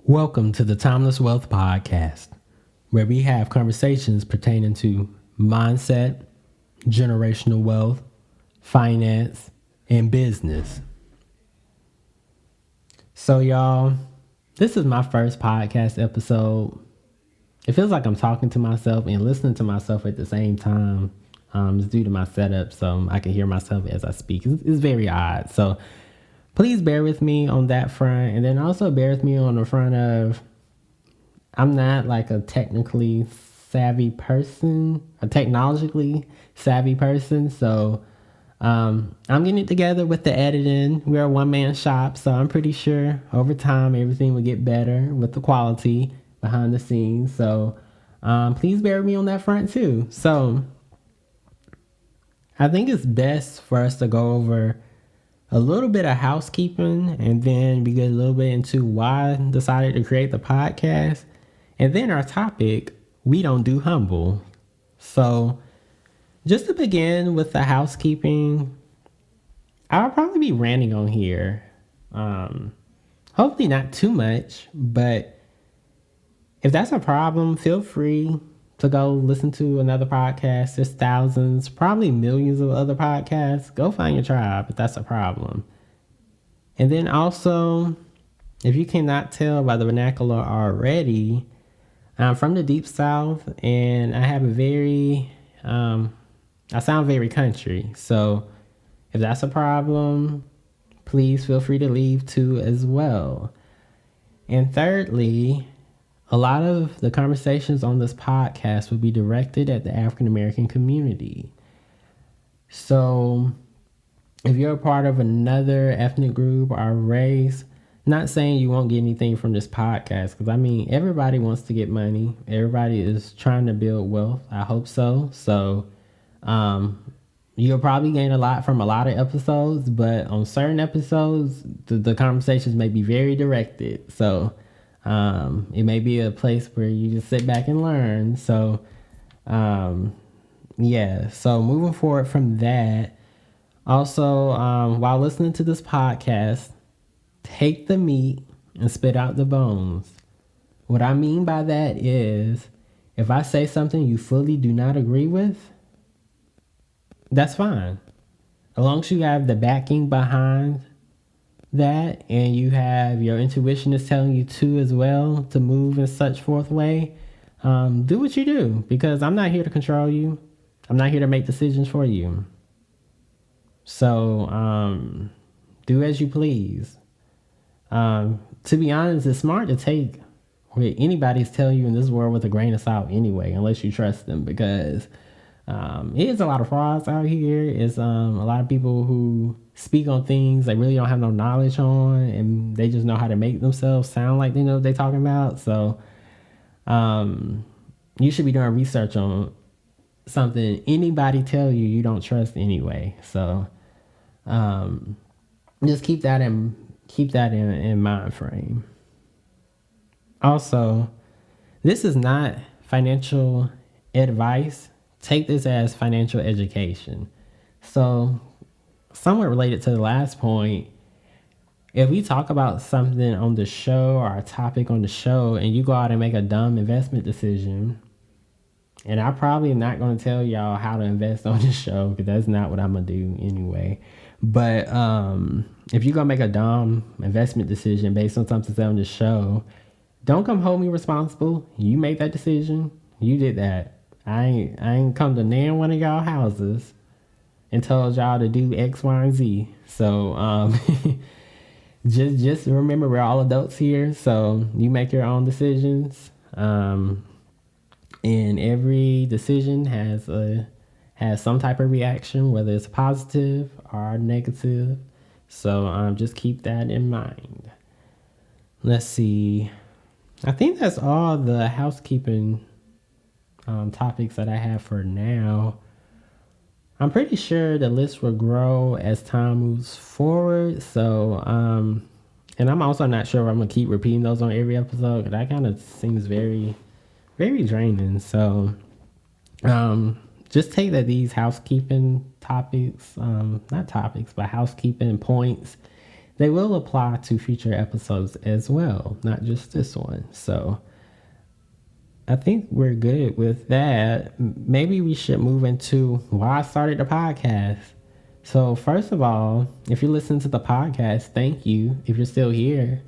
Welcome to the Timeless Wealth Podcast, where we have conversations pertaining to mindset, generational wealth, finance, and business. So, y'all, this is my first podcast episode. It feels like I'm talking to myself and listening to myself at the same time. It's due to my setup, so I can hear myself as I speak. It's very odd. So, please bear with me on that front. And then also bear with me on the front of, I'm not like a technically savvy person, a technologically savvy person. So I'm getting it together with the editing. We're a one-man shop. So I'm pretty sure over time, everything will get better with the quality behind the scenes. So please bear with me on that front too. So I think it's best for us to go over a little bit of housekeeping, and then we get a little bit into why I decided to create the podcast. And then our topic, we don't do humble. So just to begin with the housekeeping, I'll probably be ranting on here. Hopefully not too much, but if that's a problem, feel free to go listen to another podcast. There's thousands, probably millions of other podcasts. Go find your tribe if that's a problem. And then also, if you cannot tell by the vernacular already, I'm from the Deep South and I have a very, I sound very country. So if that's a problem, please feel free to leave too as well. And thirdly, a lot of the conversations on this podcast will be directed at the African American community. So if you're a part of another ethnic group or race, not saying you won't get anything from this podcast, because I mean, everybody wants to get money. Everybody is trying to build wealth. I hope so. So you'll probably gain a lot from a lot of episodes, but on certain episodes, the conversations may be very directed. So it may be a place where you just sit back and learn. So, yeah. So moving forward from that, also, while listening to this podcast, take the meat and spit out the bones. What I mean by that is, if I say something you fully do not agree with, that's fine. As long as you have the backing behind that and you have your intuition is telling you to as well to move in such forth way, do what you do, because I'm not here to control you. I'm not here to make decisions for you. So do as you please. To be honest, it's smart to take what anybody's telling you in this world with a grain of salt anyway, unless you trust them, because it is a lot of frauds out here. It's a lot of people who speak on things they really don't have no knowledge on, and they just know how to make themselves sound like they know what they're talking about. So you should be doing research on something anybody tell you you don't trust anyway. So just keep that in mind frame. Also, this is not financial advice. Take this as financial education. So somewhat related to the last point, if we talk about something on the show or a topic on the show and you go out and make a dumb investment decision, and I probably am not going to tell y'all how to invest on this show, because that's not what I'm going to do anyway. But if you're going to make a dumb investment decision based on something on the show, don't come hold me responsible. You made that decision. You did that. I ain't come to none one of y'all houses and told y'all to do X, Y, and Z. So just remember, we're all adults here. So you make your own decisions. And every decision has some type of reaction, whether it's positive or negative. So just keep that in mind. Let's see. I think that's all the housekeeping topics that I have for now. I'm pretty sure the list will grow as time moves forward. So, and I'm also not sure if I'm going to keep repeating those on every episode, because that kind of seems very, very draining. So, just take that these housekeeping topics, not topics, but housekeeping points they will apply to future episodes as well, not just this one. So I think we're good with that. Maybe we should move into why I started the podcast. So first of all, if you listen to the podcast, thank you. If you're still here,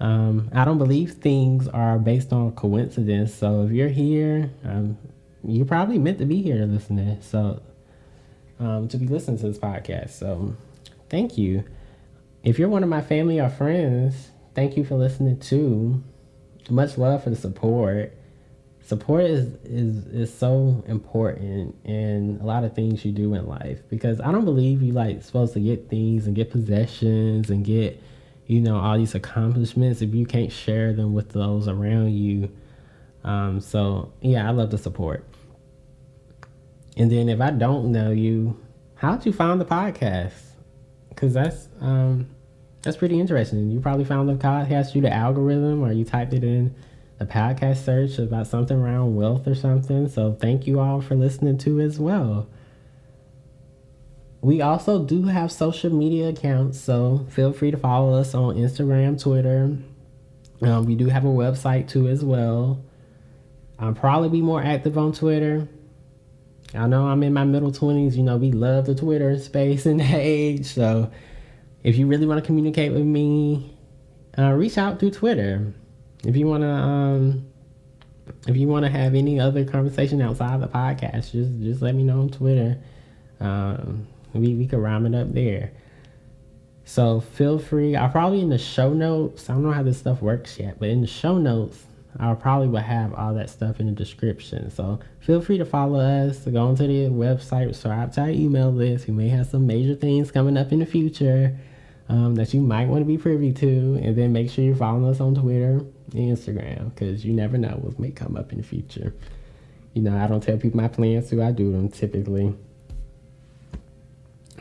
I don't believe things are based on coincidence. So if you're here, you're probably meant to be here to listen to this. So to be listening to this podcast. So thank you. If you're one of my family or friends, thank you for listening too. Much love for the support. Support is so important in a lot of things you do in life, because I don't believe you like supposed to get things and get possessions and get, all these accomplishments if you can't share them with those around you. So yeah, I love the support. And then if I don't know you, how'd you find the podcast? Because that's pretty interesting. You probably found the podcast through the algorithm, or you typed it in the podcast search about something around wealth or something. So thank you all for listening to as well. We also do have social media accounts, so feel free to follow us on Instagram, Twitter. We do have a website too as well. I'll probably be more active on Twitter. I know I'm in my middle 20s. We love the Twitter space and the age. So if you really want to communicate with me, reach out through Twitter. If you want to have any other conversation outside the podcast, just let me know on Twitter. We could rhyme it up there. So feel free. I'll probably in the show notes. I don't know how this stuff works yet, but in the show notes, I'll probably will have all that stuff in the description. So feel free to follow us, to go onto the website, subscribe to our email list. We may have some major things coming up in the future that you might want to be privy to. And then make sure you're following us on Twitter and Instagram, because you never know what may come up in the future. I don't tell people my plans till I do them typically.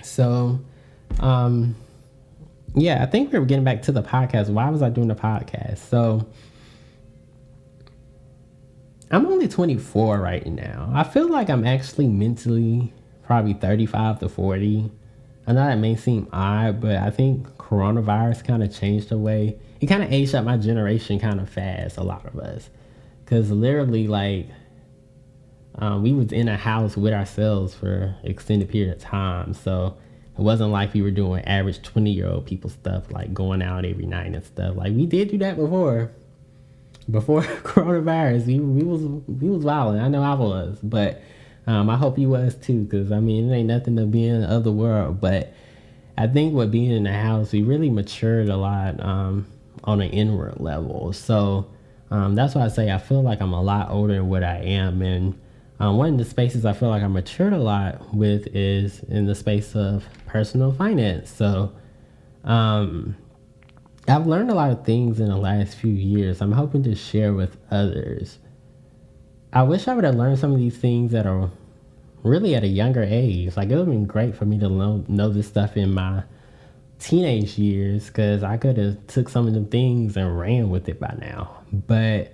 So, yeah, I think we're getting back to the podcast. Why was I doing the podcast? So I'm only 24 right now. I feel like I'm actually mentally probably 35 to 40. I know that may seem odd, but I think coronavirus kind of changed the way. It kind of aged up my generation kind of fast, a lot of us. Because literally, we was in a house with ourselves for an extended period of time. So it wasn't like we were doing average 20-year-old people stuff, like going out every night and stuff. Like, we did do that before coronavirus. We was violent. I know I was, but I hope you was too, because it ain't nothing to be in the other world. But I think with being in the house, we really matured a lot on an inward level. So that's why I say I feel like I'm a lot older than what I am. And one of the spaces I feel like I matured a lot with is in the space of personal finance. So I've learned a lot of things in the last few years. I'm hoping to share with others. I wish I would have learned some of these things that are really at a younger age. Like, it would have been great for me to know this stuff in my teenage years, because I could have took some of them things and ran with it by now. But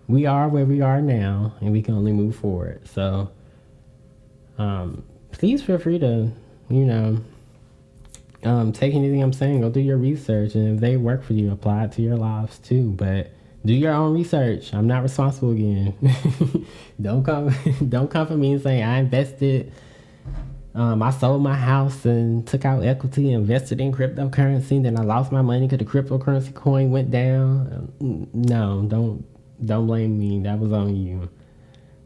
we are where we are now, and we can only move forward. So please feel free to, take anything I'm saying, go do your research, and if they work for you, apply it to your lives too. But do your own research. I'm not responsible again. Don't come for me and say I invested. I sold my house and took out equity, invested in cryptocurrency, then I lost my money because the cryptocurrency coin went down. No, don't blame me. That was on you.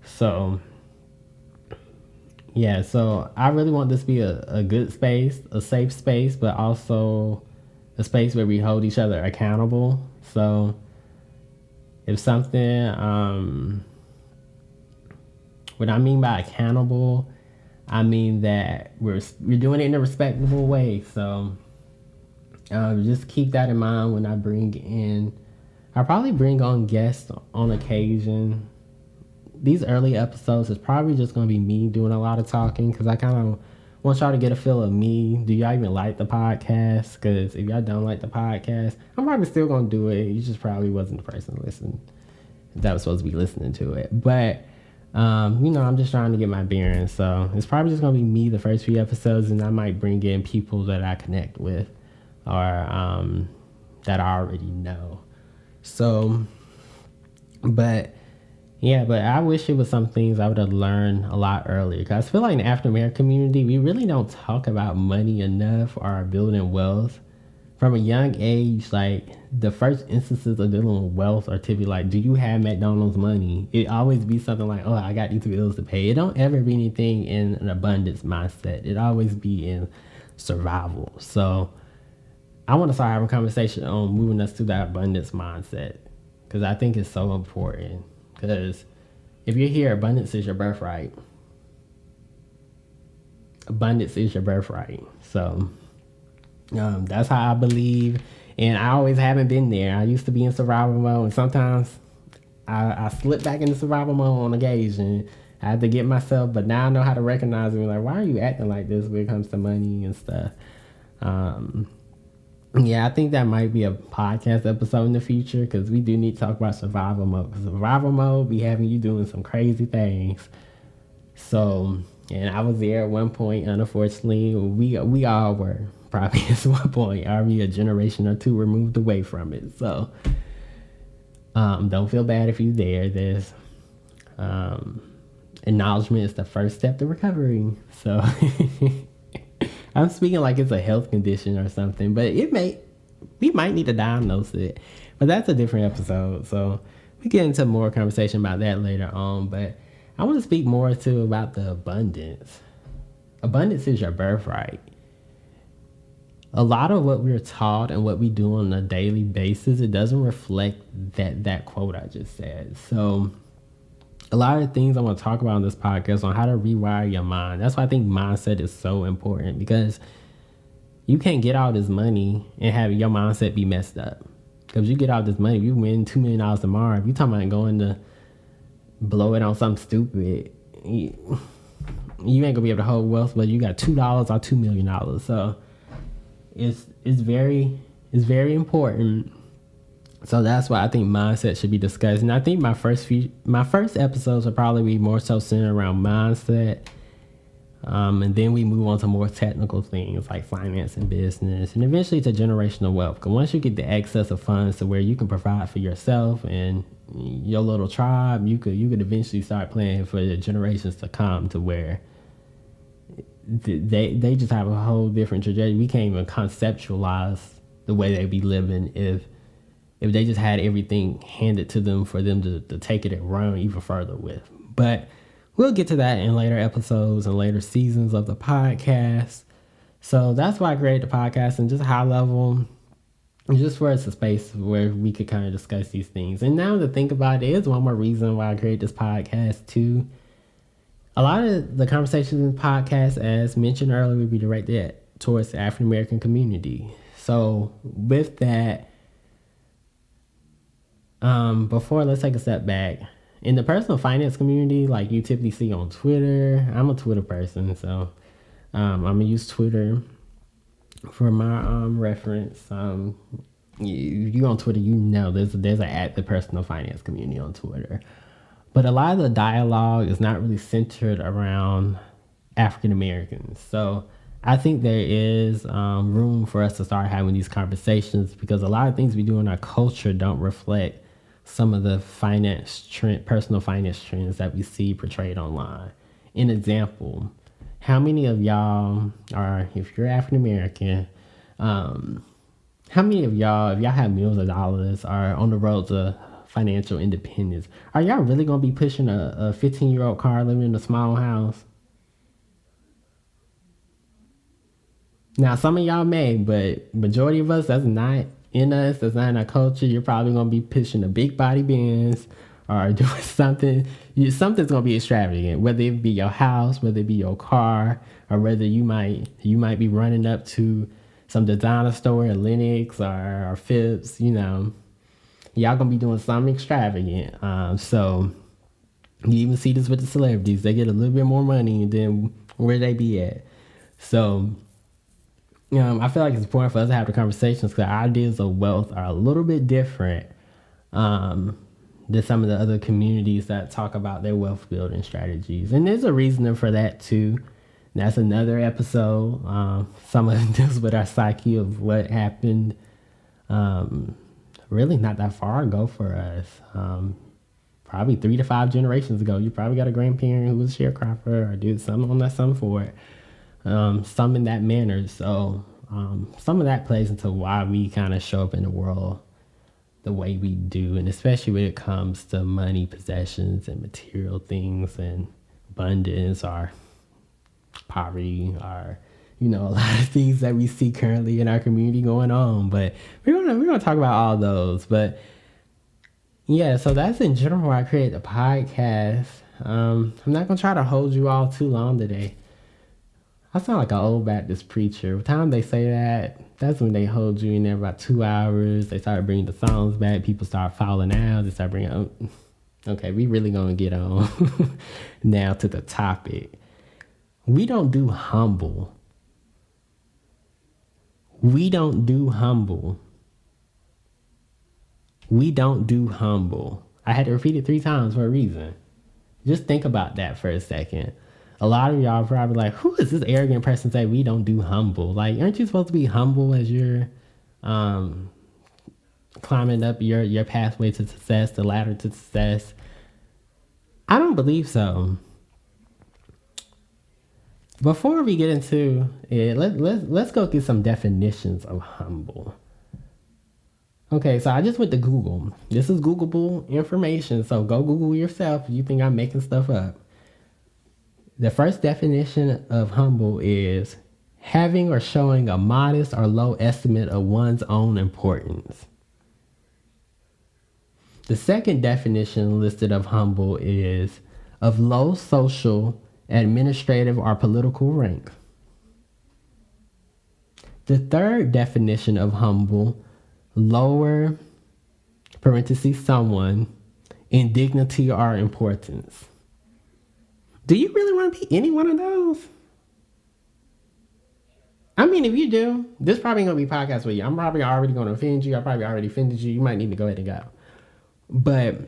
So yeah, so I really want this to be a good space, a safe space, but also a space where we hold each other accountable. So if something, what I mean by accountable, I mean that we're doing it in a respectable way. So just keep that in mind when I I'll probably bring on guests on occasion. These early episodes is probably just going to be me doing a lot of talking, because I kind of want y'all to get a feel of me. Do y'all even like the podcast? Because if y'all don't like the podcast, I'm probably still going to do it. You just probably wasn't the person to listen that was supposed to be listening to it. But, I'm just trying to get my bearings. So it's probably just going to be me the first few episodes, and I might bring in people that I connect with. or that I already know. So, but yeah, but I wish it was some things I would have learned a lot earlier. Because I feel like in the African American community, we really don't talk about money enough or building wealth. From a young age, like the first instances of dealing with wealth are typically like, do you have McDonald's money? It always be something like, oh, I got these bills to pay. It don't ever be anything in an abundance mindset. It always be in survival. So I want to start having a conversation on moving us to that abundance mindset, because I think it's so important. Because if you're here, abundance is your birthright. Abundance is your birthright. So that's how I believe. And I always haven't been there. I used to be in survival mode, and sometimes I slip back into survival mode on occasion. I had to get myself, but now I know how to recognize it. Like, why are you acting like this when it comes to money and stuff? Yeah, I think that might be a podcast episode in the future, because we do need to talk about survival mode. Because survival mode be having you doing some crazy things. So, and I was there at one point. Unfortunately, we all were probably at one point. Are we a generation or two removed away from it? So, don't feel bad if you're there. There's acknowledgement is the first step to recovery. So. I'm speaking like it's a health condition or something, but we might need to diagnose it. But that's a different episode. So we get into more conversation about that later on. But I want to speak more too about the abundance. Abundance is your birthright. A lot of what we're taught and what we do on a daily basis, it doesn't reflect that quote I just said. So a lot of things I want to talk about on this podcast on how to rewire your mind. That's why I think mindset is so important, because you can't get all this money and have your mindset be messed up. Because you get all this money, if you win $2 million tomorrow, if you're talking about going to blow it on something stupid, you ain't gonna be able to hold wealth, but you got $2 or $2 million. So it's very important. So that's why I think mindset should be discussed. And I think my first episodes will probably be more so centered around mindset. And then we move on to more technical things like finance and business, and eventually to generational wealth. Because once you get the excess of funds to where you can provide for yourself and your little tribe, you could eventually start planning for the generations to come, to where they just have a whole different trajectory. We can't even conceptualize the way they be living if they just had everything handed to them for them to take it and run even further with. But we'll get to that in later episodes and later seasons of the podcast. So that's why I created the podcast, and just high level, just for it's a space where we could kind of discuss these things. And now to think about it, is one more reason why I created this podcast too. A lot of the conversations in the podcast, as mentioned earlier, would be directed towards the African American community. So with that, before, let's take a step back. In the personal finance community, like you typically see on Twitter, I'm a Twitter person, so I'm gonna use Twitter for my reference. You on Twitter, you know there's an active personal finance community on Twitter, but a lot of the dialogue is not really centered around African Americans. So I think there is room for us to start having these conversations, because a lot of things we do in our culture don't reflect some of the personal finance trends that we see portrayed online. An example, how many of y'all are, if you're African American, how many of y'all, if y'all have millions of dollars, are on the road to financial independence? Are y'all really gonna be pushing a 15-year-old car, living in a small house? Now, some of y'all may, but majority of us, that's not in us, that's not in our culture. You're probably going to be pushing a big body Benz or doing something. Something's going to be extravagant, whether it be your house, whether it be your car, or whether you might be running up to some designer store in Lenox or Phipps. Y'all going to be doing something extravagant. So you even see this with the celebrities. They get a little bit more money than where they be at. So I feel like it's important for us to have the conversations, because our ideas of wealth are a little bit different than some of the other communities that talk about their wealth building strategies. And there's a reason for that too. That's another episode. Some of it deals with our psyche of what happened really not that far ago for us. Probably 3 to 5 generations ago. You probably got a grandparent who was a sharecropper or did something on that some for it. Some in that manner. So some of that plays into why we kind of show up in the world the way we do, and especially when it comes to money, possessions, and material things, and abundance, or poverty, or a lot of things that we see currently in our community going on. But we're gonna talk about all those. But yeah, so that's in general why I created the podcast. I'm not gonna try to hold you all too long today. I sound like an old Baptist preacher. By the time they say that, that's when they hold you in there about 2 hours. They start bringing the songs back. People start falling out. They start bringing up. Okay, we really gonna get on now to the topic. We don't do humble. We don't do humble. We don't do humble. I had to repeat it 3 times for a reason. Just think about that for a second. A lot of y'all are probably like, who is this arrogant person say we don't do humble? Like, aren't you supposed to be humble as you're climbing up your pathway to success, the ladder to success? I don't believe so. Before we get into it, let's go get some definitions of humble. Okay, so I just went to Google. This is Googleable information, so go Google yourself if you think I'm making stuff up. The first definition of humble is having or showing a modest or low estimate of one's own importance. The second definition listed of humble is of low social, administrative, or political rank. The third definition of humble, lower, parentheses, someone, in dignity or importance. Do you really want to be any one of those? I mean, if you do, this probably going to be a podcast with you. I'm probably already going to offend you. I probably already offended you. You might need to go ahead and go. But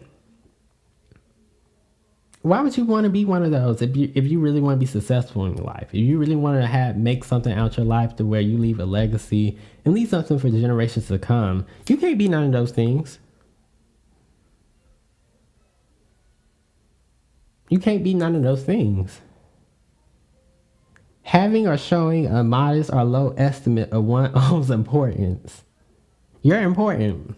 why would you want to be one of those if you really want to be successful in your life? If you really want to make something out your life to where you leave a legacy and leave something for the generations to come, you can't be none of those things. You can't be none of those things. Having or showing a modest or low estimate of one's own importance. You're important.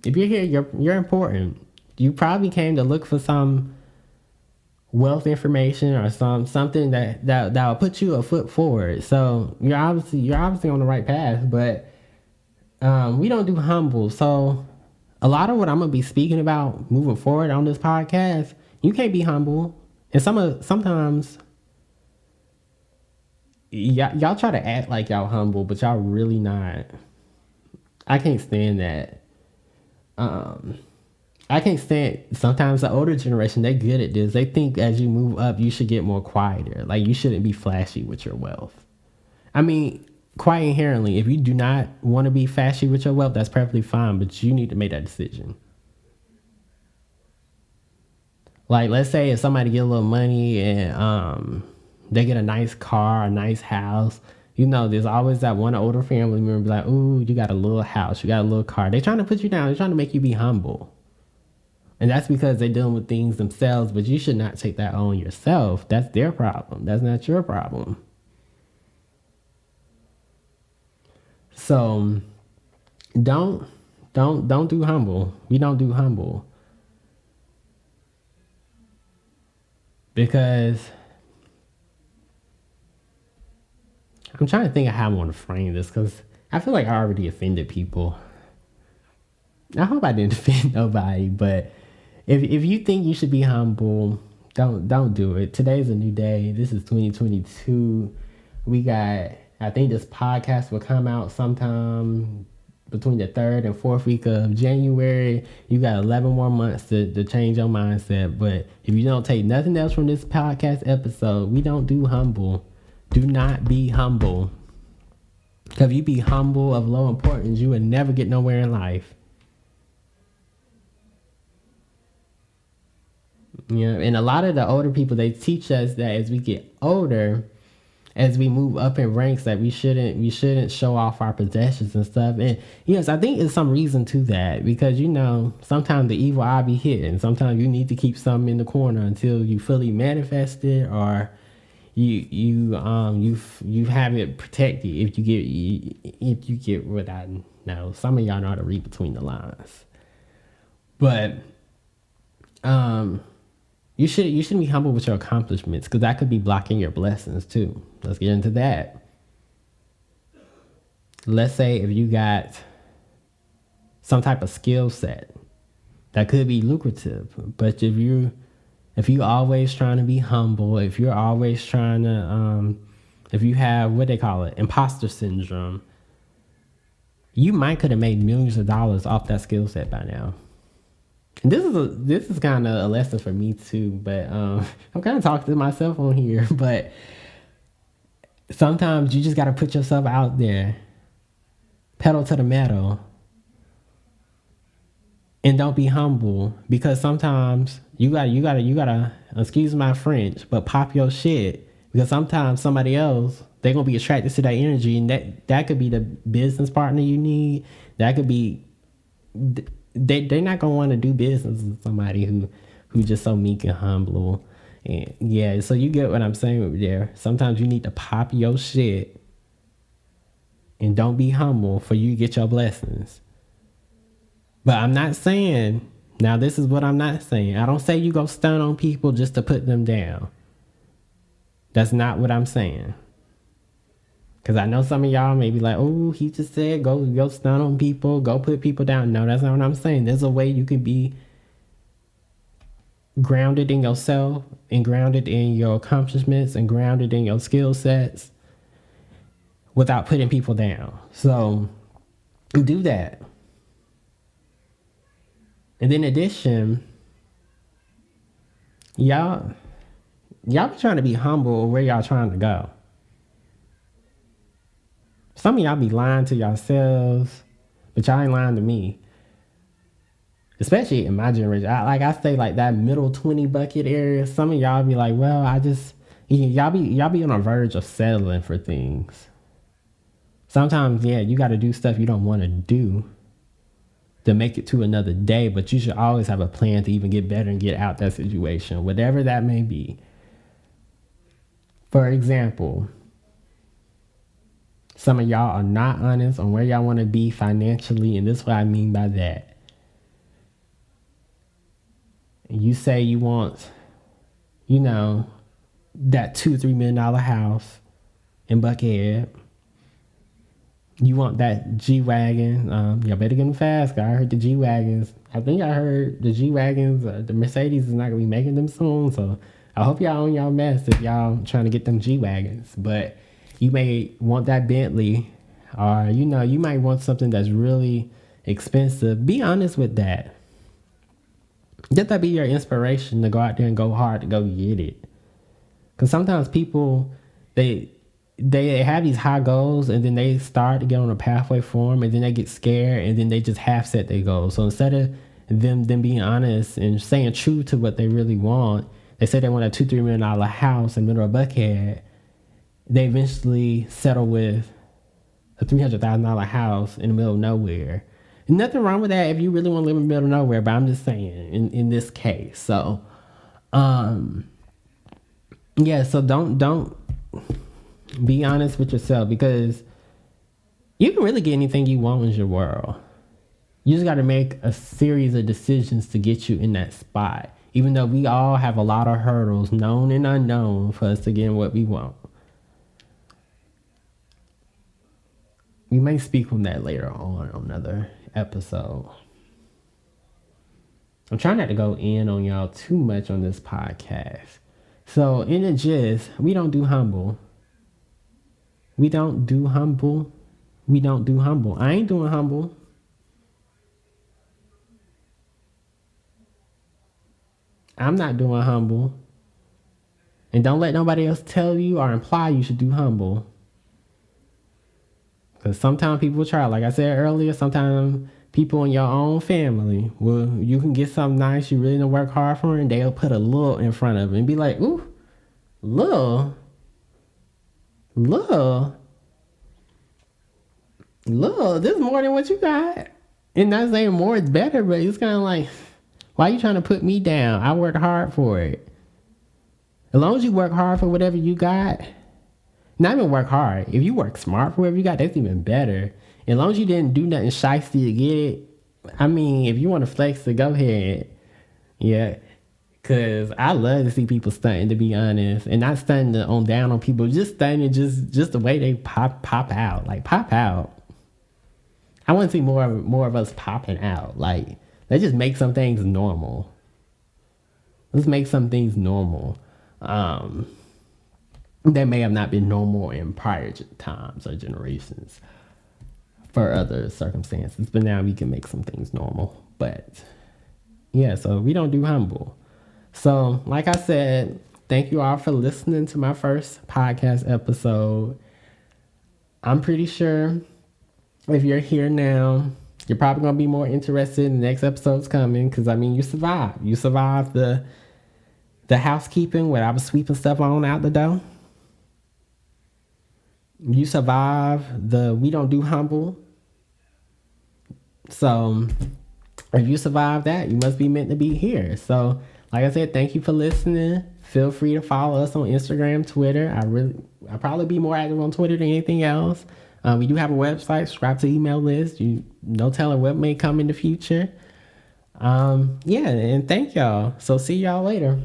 If you're here, you're important. You probably came to look for some wealth information or something that will put you a foot forward. So you're obviously on the right path, but we don't do humble. So a lot of what I'm gonna be speaking about moving forward on this podcast, you can't be humble. And sometimes y'all try to act like y'all humble, but y'all really not. I can't stand that. I can't stand, sometimes the older generation, they're good at this. They think as you move up, you should get more quieter. Like, you shouldn't be flashy with your wealth. I mean, quite inherently, if you do not want to be flashy with your wealth, that's perfectly fine, but you need to make that decision. Like, let's say if somebody get a little money and they get a nice car, a nice house, there's always that one older family member be like, ooh, you got a little house, you got a little car. They're trying to put you down. They're trying to make you be humble. And that's because they're dealing with things themselves, but you should not take that on yourself. That's their problem. That's not your problem. So don't do humble. We don't do humble. Because I'm trying to think of how I want to frame this, because I feel like I already offended people. I hope I didn't offend nobody, but if you think you should be humble, don't do it. Today's a new day. This is 2022. I think this podcast will come out sometime between the 3rd and 4th week of January. You got 11 more months to change your mindset. But if you don't take nothing else from this podcast episode, we don't do humble. Do not be humble. Because if you be humble of low importance, you would never get nowhere in life. You know, and a lot of the older people, they teach us that as we get older, as we move up in ranks, that we shouldn't show off our possessions and stuff. And yes, I think there's some reason to that, because you know sometimes the evil eye be hitting. Sometimes you need to keep something in the corner until you fully manifest it, or you have it protected. If you get what I know, some of y'all know how to read between the lines, but you shouldn't be humble with your accomplishments, because that could be blocking your blessings too. Let's get into that. Let's say if you got some type of skill set that could be lucrative, but if you always trying to be humble, if you're always trying to if you have what they call it, imposter syndrome, you might could have made millions of dollars off that skill set by now. And this is kind of a lesson for me too, but I'm kind of talking to myself on here. But sometimes you just got to put yourself out there, pedal to the metal, and don't be humble, because sometimes you gotta excuse my French, but pop your shit, because sometimes somebody else, they're gonna be attracted to that energy, and that could be the business partner you need. That could be they're not gonna want to do business with somebody who just so meek and humble. And yeah, so you get what I'm saying over there. Sometimes you need to pop your shit and don't be humble for you to get your blessings. But I'm not saying, now this is what I'm not saying. I don't say you go stun on people just to put them down. That's not what I'm saying. Because I know some of y'all may be like, oh, he just said go stun on people, go put people down. No, that's not what I'm saying. There's a way you can be grounded in yourself and grounded in your accomplishments and grounded in your skill sets without putting people down. So do that. And then in addition, y'all be trying to be humble where y'all trying to go. Some of y'all be lying to yourselves, but y'all ain't lying to me. Especially in my generation. I stay like that middle 20 bucket area. Some of y'all be like, well, y'all be on the verge of settling for things. Sometimes, yeah, you got to do stuff you don't want to do to make it to another day, but you should always have a plan to even get better and get out that situation, whatever that may be. For example, some of y'all are not honest on where y'all want to be financially, and this is what I mean by that. You say you want, that $2-3 million house in Buckhead. You want that G-Wagon. Y'all better get them fast. I heard the G-Wagons. I think I heard the G-Wagons, the Mercedes is not going to be making them soon. So I hope y'all on y'all mess if y'all trying to get them G-Wagons. But you may want that Bentley, or, you might want something that's really expensive. Be honest with that. Let that be your inspiration to go out there and go hard to go get it. Because sometimes people, they have these high goals, and then they start to get on a pathway for them, and then they get scared, and then they just half set their goals. So instead of them being honest and saying true to what they really want, they say they want a $2-3 million house in the middle of Buckhead. They eventually settle with a $300,000 house in the middle of nowhere. Nothing wrong with that if you really want to live in the middle of nowhere, but I'm just saying in this case. So, yeah. So don't be honest with yourself, because you can really get anything you want in your world. You just got to make a series of decisions to get you in that spot. Even though we all have a lot of hurdles, known and unknown, for us to get what we want. We may speak on that later on another episode. I'm trying not to go in on y'all too much on this podcast. So in the gist, we don't do humble. We don't do humble. I ain't doing humble. I'm not doing humble. And don't let nobody else tell you or imply you should do humble. Because sometimes people try, like I said earlier, sometimes people in your own family, well, you can get something nice you really don't work hard for, and they'll put a little in front of it and be like, ooh, little, little, little, this is more than what you got. And not saying more is better, but it's kind of like, why are you trying to put me down? I worked hard for it. As long as you work hard for whatever you got, not even work hard. If you work smart for whatever you got, that's even better. As long as you didn't do nothing shiesty to get it. I mean, if you want to flex it, go ahead. Yeah. Cause I love to see people stunting, to be honest. And not stunting on down on people, just stunting just the way they pop out. Like pop out. I want to see more of us popping out. Like, let's just make some things normal. Let's make some things normal. That may have not been normal in prior times or generations for other circumstances, but now we can make some things normal. But yeah, so we don't do humble. So like I said, thank you all for listening to my first podcast episode. I'm pretty sure if you're here now, you're probably going to be more interested in the next episodes coming, because I mean, you survived the housekeeping where I was sweeping stuff on out the door. You survive the we don't do humble. So if you survive that, you must be meant to be here. So like I said, thank you for listening. Feel free to follow us on Instagram, Twitter. I'll probably be more active on Twitter than anything else. We do have a website, subscribe to the email list. You no telling what may come in the future. Yeah, and thank y'all. So see y'all later.